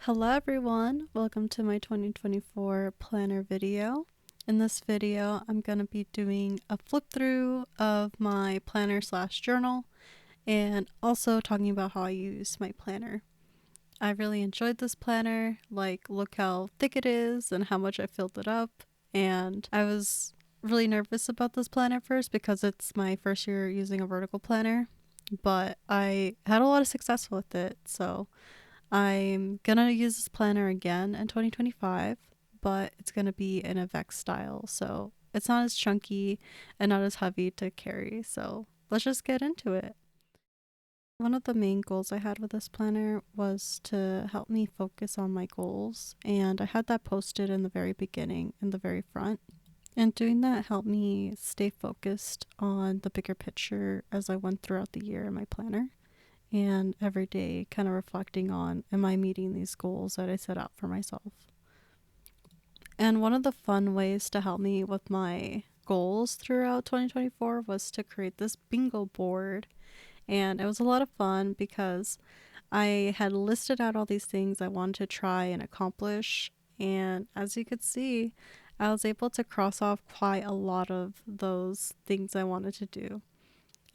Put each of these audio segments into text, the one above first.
Hello everyone, welcome to my 2024 planner video. In this video, I'm going to be doing a flip through of my planner slash journal and also talking about how I use my planner. I really enjoyed this planner, look how thick it is and how much I filled it up, and I was really nervous about this planner first because it's my first year using a vertical planner, but I had a lot of success with it, so I'm gonna use this planner again in 2025, but it's gonna be in a Vex style, so it's not as chunky and not as heavy to carry. So let's just get into it. One of the main goals I had with this planner was to help me focus on my goals, and I had that posted in the very beginning, in the very front. And doing that helped me stay focused on the bigger picture as I went throughout the year in my planner, and every day kind of reflecting on, am I meeting these goals that I set out for myself? And one of the fun ways to help me with my goals throughout 2024 was to create this bingo board. And it was a lot of fun because I had listed out all these things I wanted to try and accomplish. And as you could see, I was able to cross off quite a lot of those things I wanted to do.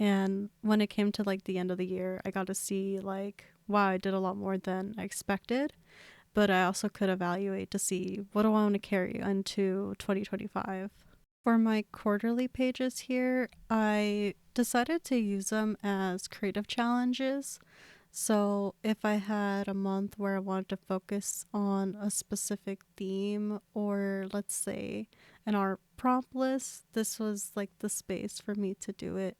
And when it came to the end of the year, I got to see wow, I did a lot more than I expected. But I also could evaluate to see what do I want to carry into 2025. For my quarterly pages here, I decided to use them as creative challenges. So if I had a month where I wanted to focus on a specific theme, or let's say an art prompt list, this was the space for me to do it.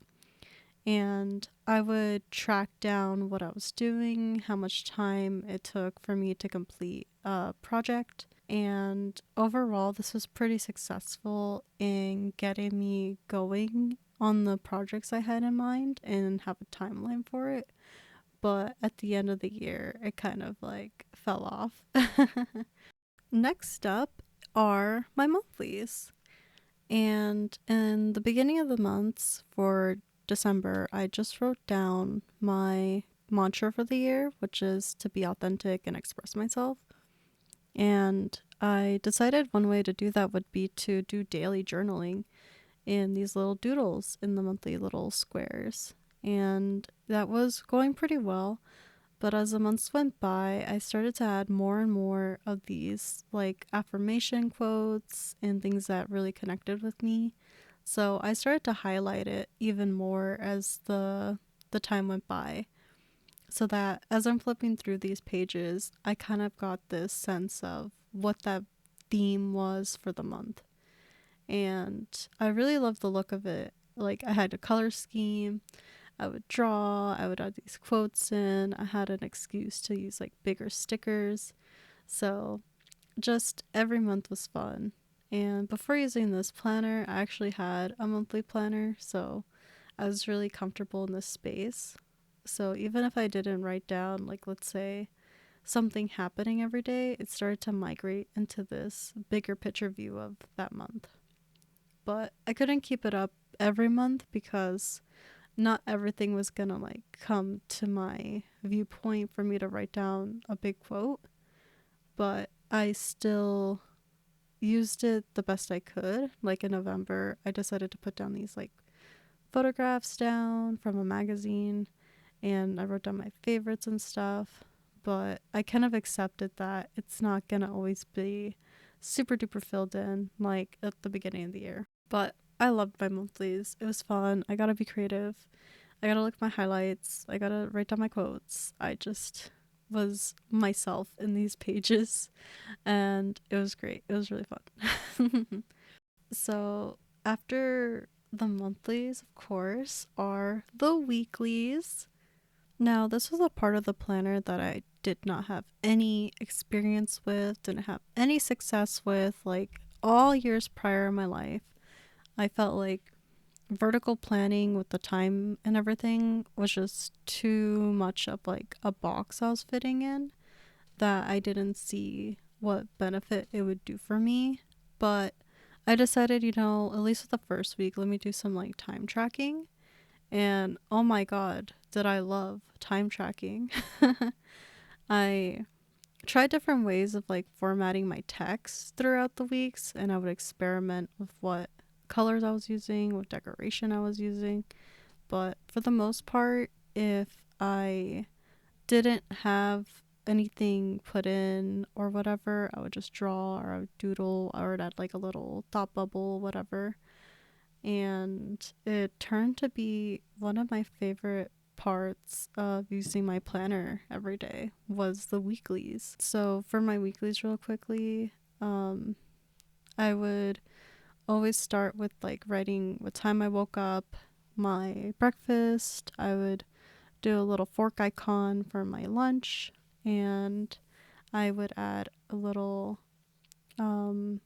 And I would track down what I was doing, how much time it took for me to complete a project. And overall, this was pretty successful in getting me going on the projects I had in mind and have a timeline for it. But at the end of the year, it kind of fell off. Next up are my monthlies. And in the beginning of the months for December, I just wrote down my mantra for the year, which is to be authentic and express myself. And I decided one way to do that would be to do daily journaling in these little doodles in the monthly little squares. And that was going pretty well. But as the months went by, I started to add more and more of these affirmation quotes and things that really connected with me. So I started to highlight it even more as the time went by. So that as I'm flipping through these pages, I kind of got this sense of what that theme was for the month. And I really loved the look of it. I had a color scheme, I would draw, I would add these quotes in, I had an excuse to use bigger stickers. So just every month was fun. And before using this planner, I actually had a monthly planner, so I was really comfortable in this space. So even if I didn't write down, let's say, something happening every day, it started to migrate into this bigger picture view of that month. But I couldn't keep it up every month because not everything was gonna come to my viewpoint for me to write down a big quote, but I still used it the best I could. In November, I decided to put down these photographs down from a magazine, and I wrote down my favorites and stuff, but I kind of accepted that it's not gonna always be super duper filled in at the beginning of the year. But I loved my monthlies. It was fun. I gotta be creative. I gotta look at my highlights. I gotta write down my quotes. I just was myself in these pages, and it was great. It was really fun. So after the monthlies, of course, are the weeklies. Now, this was a part of the planner that I did not have any experience with, didn't have any success with, all years prior in my life. I felt like vertical planning with the time and everything was just too much of a box I was fitting in, that I didn't see what benefit it would do for me. But I decided, at least with the first week, let me do some time tracking. And oh my god, did I love time tracking. I tried different ways of like formatting my text throughout the weeks, and I would experiment with what colors I was using, what decoration I was using. But for the most part, if I didn't have anything put in or whatever, I would just draw or I would doodle or I'd add like a little thought bubble, whatever. And it turned to be one of my favorite parts of using my planner every day was the weeklies. So for my weeklies real quickly, I would always start with like writing what time I woke up, my breakfast. I would do a little fork icon for my lunch, and I would add a little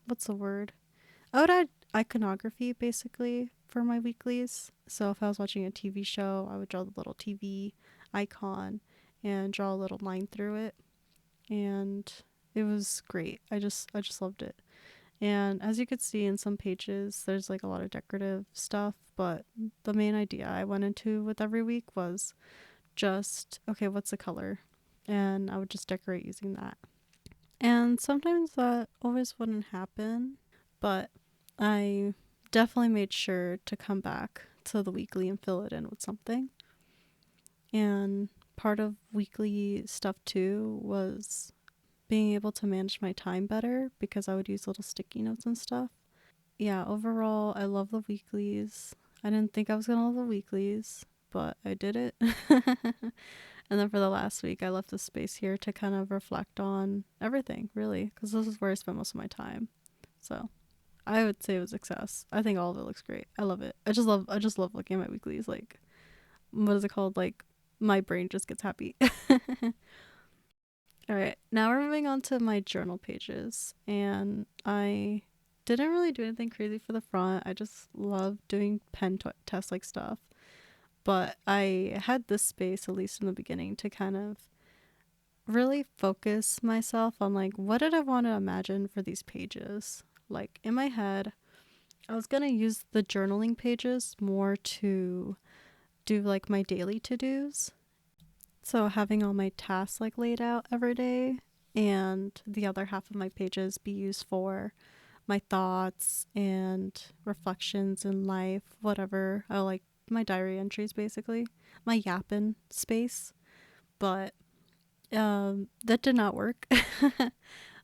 what's the word? I would add iconography basically for my weeklies. So if I was watching a TV show, I would draw the little TV icon and draw a little line through it, and it was great. I just loved it. And as you could see in some pages, there's like a lot of decorative stuff, but the main idea I went into with every week was just, okay, what's the color? And I would just decorate using that. And sometimes that always wouldn't happen, but I definitely made sure to come back to the weekly and fill it in with something. And part of weekly stuff too was being able to manage my time better because I would use little sticky notes and stuff. Yeah, overall, I love the weeklies. I didn't think I was going to love the weeklies, but I did it. And then for the last week, I left the space here to kind of reflect on everything, really, because this is where I spent most of my time. So I would say it was a success. I think all of it looks great. I love it. I just love looking at my weeklies. Like, what is it called? Like, my brain just gets happy. All right, now we're moving on to my journal pages, and I didn't really do anything crazy for the front. I just love doing test like stuff. But I had this space, at least in the beginning, to kind of really focus myself on like what did I want to imagine for these pages. Like in my head, I was gonna use the journaling pages more to do like my daily to-dos. So having all my tasks like laid out every day, and the other half of my pages be used for my thoughts and reflections in life, whatever. I like my diary entries basically, my yapping space. But that did not work.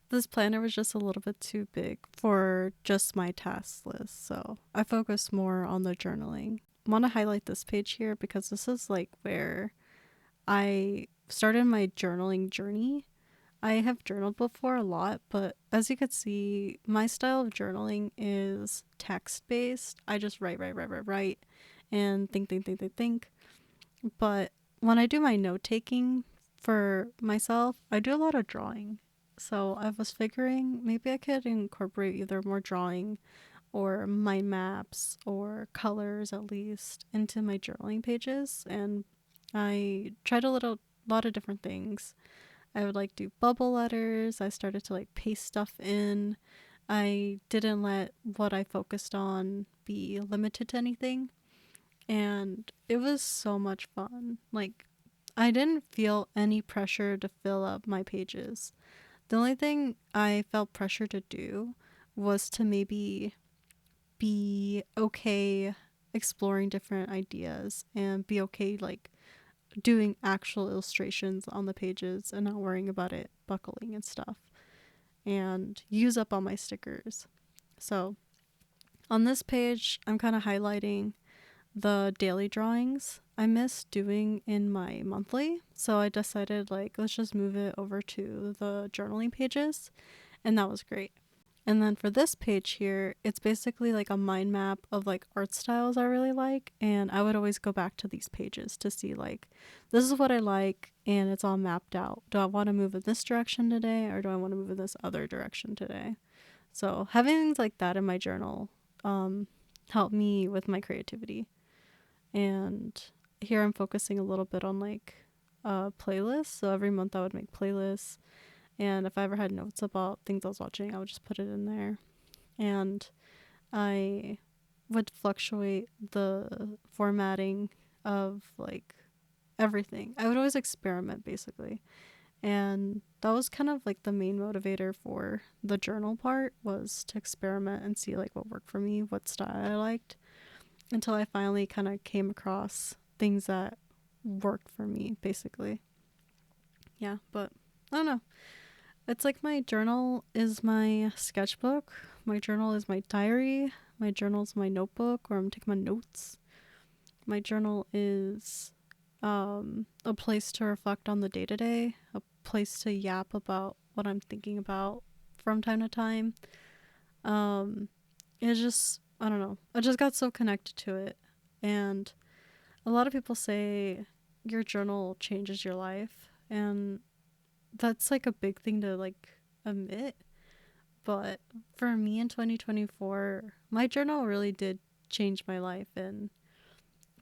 This planner was just a little bit too big for just my task list, so I focused more on the journaling. I want to highlight this page here because this is like where I started my journaling journey. I have journaled before a lot, but as you could see, my style of journaling is text based. I just write, and think. But when I do my note taking for myself, I do a lot of drawing. So I was figuring maybe I could incorporate either more drawing or mind maps or colors at least into my journaling pages. And I tried a lot of different things. I would like do bubble letters. I started to like paste stuff in. I didn't let what I focused on be limited to anything. And it was so much fun. Like, I didn't feel any pressure to fill up my pages. The only thing I felt pressure to do was to maybe be okay exploring different ideas and be okay like doing actual illustrations on the pages and not worrying about it buckling and stuff, and use up all my stickers. So on this page, I'm kind of highlighting the daily drawings I miss doing in my monthly. So I decided like let's just move it over to the journaling pages, and that was great. And then for this page here, it's basically like a mind map of like art styles I really like, and I would always go back to these pages to see like this is what I like and it's all mapped out. Do I want to move in this direction today or do I want to move in this other direction today? So having things like that in my journal helped me with my creativity. And here I'm focusing a little bit on like playlists. So every month I would make playlists, and if I ever had notes about things I was watching, I would just put it in there. And I would fluctuate the formatting of like everything. I would always experiment basically. And that was kind of like the main motivator for the journal part, was to experiment and see like what worked for me, what style I liked, until I finally kind of came across things that worked for me, basically. Yeah, but I don't know. It's like my journal is my sketchbook, my journal is my diary, my journal is my notebook where I'm taking my notes. My journal is a place to reflect on the day to day, a place to yap about what I'm thinking about from time to time. Um, it's just, I don't know, I just got so connected to it. And a lot of people say your journal changes your life. And that's like a big thing to like admit. But for me in 2024, my journal really did change my life and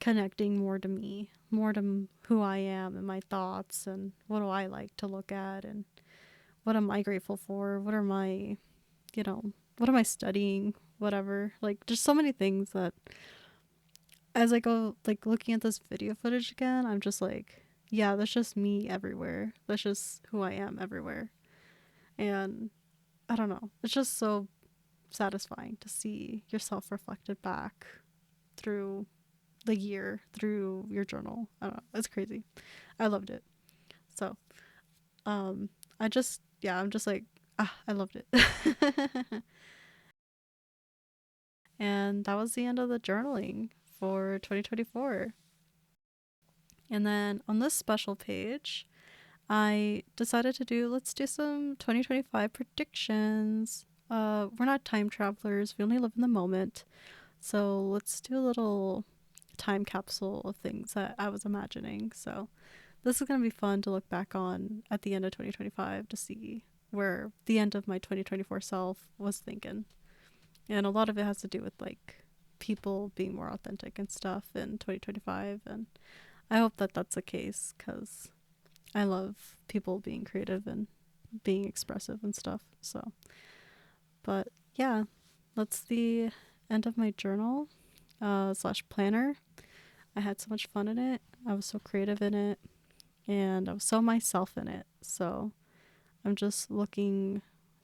connecting more to me, more to who I am and my thoughts and what do I like to look at and what am I grateful for? What are my, you know, what am I studying? Whatever. Like just so many things that as I go like looking at this video footage again, I'm just like, yeah, that's just me everywhere. That's just who I am everywhere. And I don't know. It's just so satisfying to see yourself reflected back through the year, through your journal. I don't know. It's crazy. I loved it. So, um, I'm just like, I loved it. And that was the end of the journaling for 2024. And then on this special page, I decided to let's do some 2025 predictions. We're not time travelers, we only live in the moment. So let's do a little time capsule of things that I was imagining. So this is going to be fun to look back on at the end of 2025 to see where the end of my 2024 self was thinking. And a lot of it has to do with like people being more authentic and stuff in 2025. And I hope that that's the case because I love people being creative and being expressive and stuff. So, but yeah, that's the end of my journal slash planner. I had so much fun in it. I was so creative in it and I was so myself in it. So I'm just looking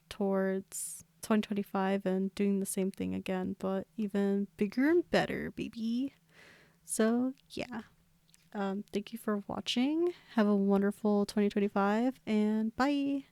towards 2025 and doing the same thing again, but even bigger and better, baby. So yeah. Thank you for watching. Have a wonderful 2025 and bye.